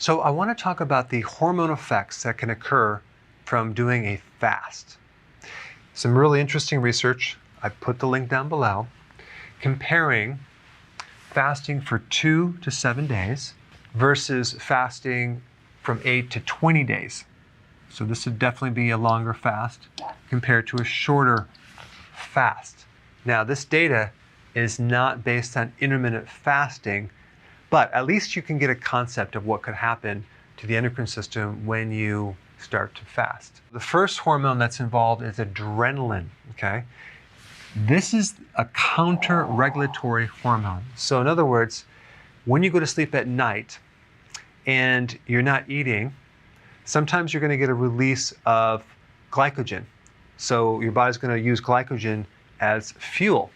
So I want to talk about the hormone effects that can occur from doing a fast. Some really interesting research, I put the link down below, comparing fasting for 2 to 7 days versus fasting from 8 to 20 days. So this would definitely be a longer fast compared to a shorter fast. Now this data is not based on intermittent fasting, but at least you can get a concept of what could happen to the endocrine system when you start to fast. The first hormone that's involved is adrenaline, okay? This is a counter-regulatory hormone. So in other words, when you go to sleep at night and you're not eating, sometimes you're going to get a release of glycogen. So your body's going to use glycogen as fuel,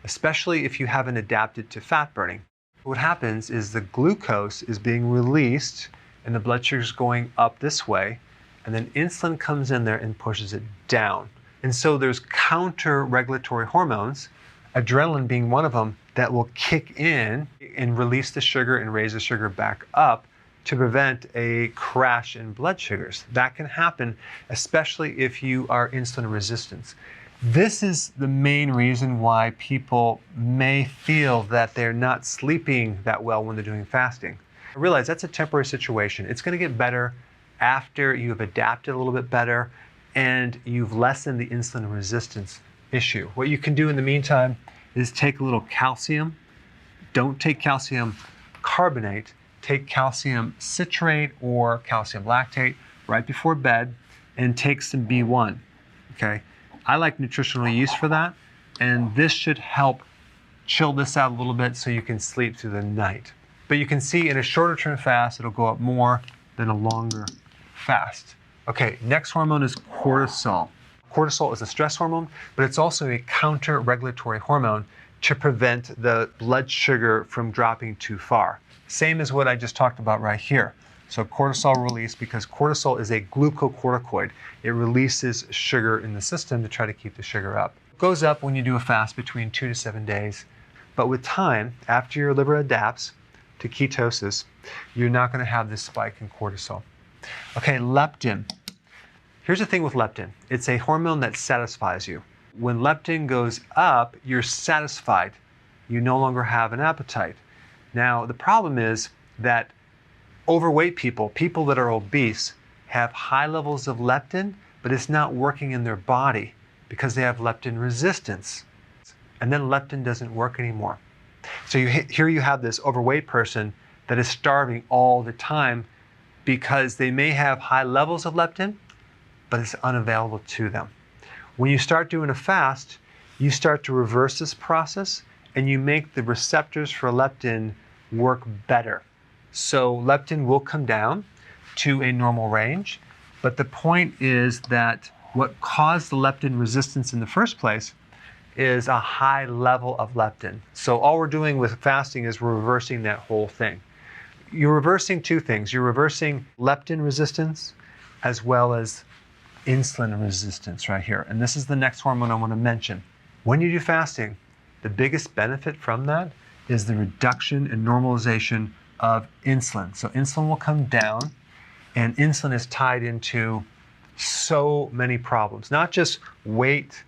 especially if you haven't adapted to fat burning. What happens is the glucose is being released and the blood sugar is going up this way, and then insulin comes in there and pushes it down. And so there's counter-regulatory hormones, adrenaline being one of them, that will kick in and release the sugar and raise the sugar back up to prevent a crash in blood sugars. That can happen, especially if you are insulin resistant. This is the main reason why people may feel that they're not sleeping that well when they're doing fasting. I realize that's a temporary situation. It's going to get better after you've adapted a little bit better and you've lessened the insulin resistance issue. What you can do in the meantime is take a little calcium. Don't take calcium carbonate. Take calcium citrate or calcium lactate right before bed and take some B1, okay? I like nutritional yeast for that, and this should help chill this out a little bit so you can sleep through the night. But you can see in a shorter term fast, it'll go up more than a longer fast. Okay, next hormone is cortisol. Cortisol is a stress hormone, but it's also a counter-regulatory hormone to prevent the blood sugar from dropping too far. Same as what I just talked about right here. So cortisol release, because cortisol is a glucocorticoid. It releases sugar in the system to try to keep the sugar up. It goes up when you do a fast between 2 to 7 days. But with time, after your liver adapts to ketosis, you're not going to have this spike in cortisol. Okay, leptin. Here's the thing with leptin. It's a hormone that satisfies you. When leptin goes up, you're satisfied. You no longer have an appetite. Now, the problem is that overweight people, people that are obese, have high levels of leptin, but it's not working in their body because they have leptin resistance. And then leptin doesn't work anymore. So here you have this overweight person that is starving all the time because they may have high levels of leptin, but it's unavailable to them. When you start doing a fast, you start to reverse this process and you make the receptors for leptin work better. So leptin will come down to a normal range, but the point is that what caused the leptin resistance in the first place is a high level of leptin. So all we're doing with fasting is we're reversing that whole thing. You're reversing two things. You're reversing leptin resistance as well as insulin resistance right here. And this is the next hormone I want to mention. When you do fasting, the biggest benefit from that is the reduction and normalization of insulin. So insulin will come down, and insulin is tied into so many problems, not just weight,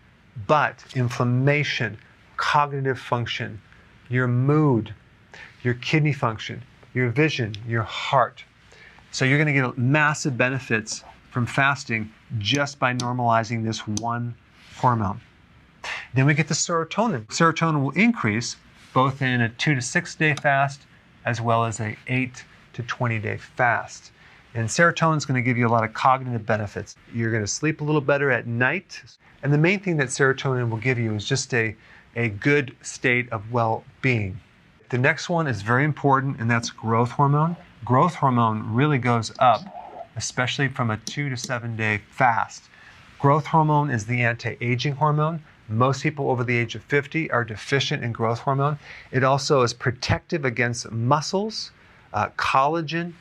but inflammation, cognitive function, your mood, your kidney function, your vision, your heart. So you're going to get massive benefits from fasting just by normalizing this one hormone. Then we get the serotonin. Serotonin will increase both in a 2 to 6 day fast as well as a 8 to 20 day fast. And serotonin is going to give you a lot of cognitive benefits. You're going to sleep a little better at night. And the main thing that serotonin will give you is just a good state of well-being. The next one is very important, and that's growth hormone. Growth hormone really goes up, especially from a 2 to 7 day fast. Growth hormone is the anti-aging hormone. Most people over the age of 50 are deficient in growth hormone. It also is protective against muscles, collagen,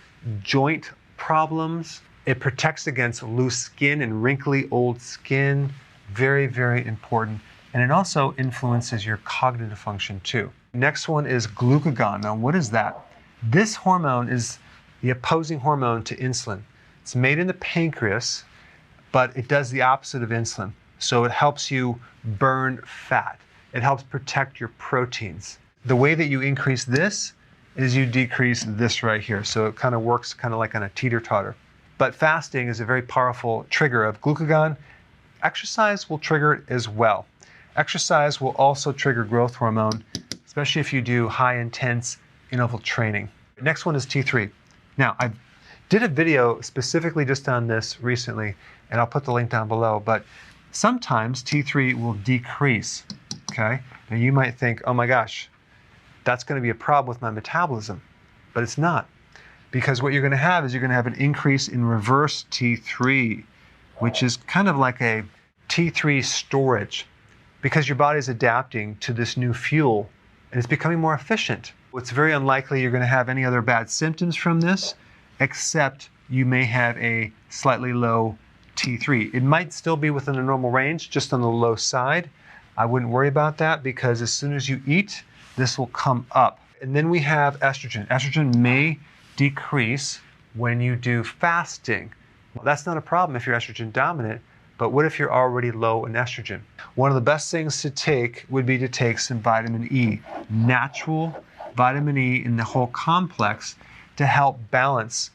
joint problems. It protects against loose skin and wrinkly old skin. Very, very important. And it also influences your cognitive function too. Next one is glucagon. Now, what is that? This hormone is the opposing hormone to insulin. It's made in the pancreas, but it does the opposite of insulin. So it helps you burn fat. It helps protect your proteins. The way that you increase this is you decrease this right here. So it kind of works kind of like on a teeter-totter. But fasting is a very powerful trigger of glucagon. Exercise will trigger it as well. Exercise will also trigger growth hormone, especially if you do high intense interval training. Next one is T3. Now, I did a video specifically just on this recently, and I'll put the link down below, but sometimes T3 will decrease, okay? Now you might think, oh my gosh, that's gonna be a problem with my metabolism, but it's not. Because what you're gonna have is you're gonna have an increase in reverse T3, which is kind of like a T3 storage, because your body's adapting to this new fuel and it's becoming more efficient. It's very unlikely you're gonna have any other bad symptoms from this, except you may have a slightly low T3. It might still be within a normal range, just on the low side. I wouldn't worry about that because as soon as you eat, this will come up. And then we have estrogen. Estrogen may decrease when you do fasting. Well, that's not a problem if you're estrogen dominant, but what if you're already low in estrogen? One of the best things to take would be to take some vitamin E, natural vitamin E in the whole complex to help balance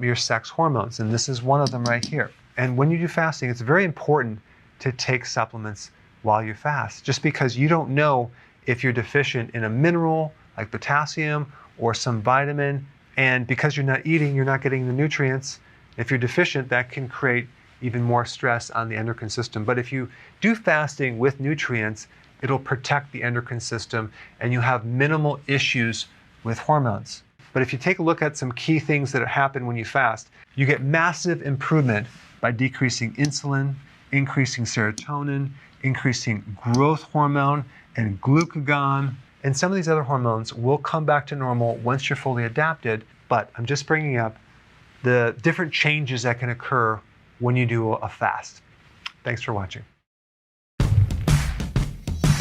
your sex hormones. And this is one of them right here. And when you do fasting, it's very important to take supplements while you fast, just because you don't know if you're deficient in a mineral like potassium or some vitamin. And because you're not eating, you're not getting the nutrients. If you're deficient, that can create even more stress on the endocrine system. But if you do fasting with nutrients, it'll protect the endocrine system and you have minimal issues with hormones. But if you take a look at some key things that happen when you fast, you get massive improvement by decreasing insulin, increasing serotonin, increasing growth hormone and glucagon. And some of these other hormones will come back to normal once you're fully adapted. But I'm just bringing up the different changes that can occur when you do a fast. Thanks for watching.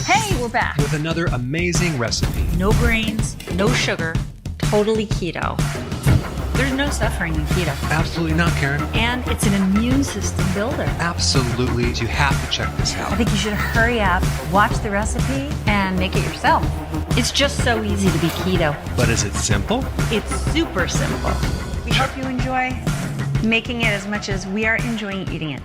Hey, we're back. With another amazing recipe. No grains, no sugar, totally keto. There's no suffering in keto. Absolutely not, Karen. And it's an immune system builder. Absolutely. You have to check this out. I think you should hurry up, watch the recipe, and make it yourself. It's just so easy to be keto. But is it simple? It's super simple. We hope you enjoy making it as much as we are enjoying eating it.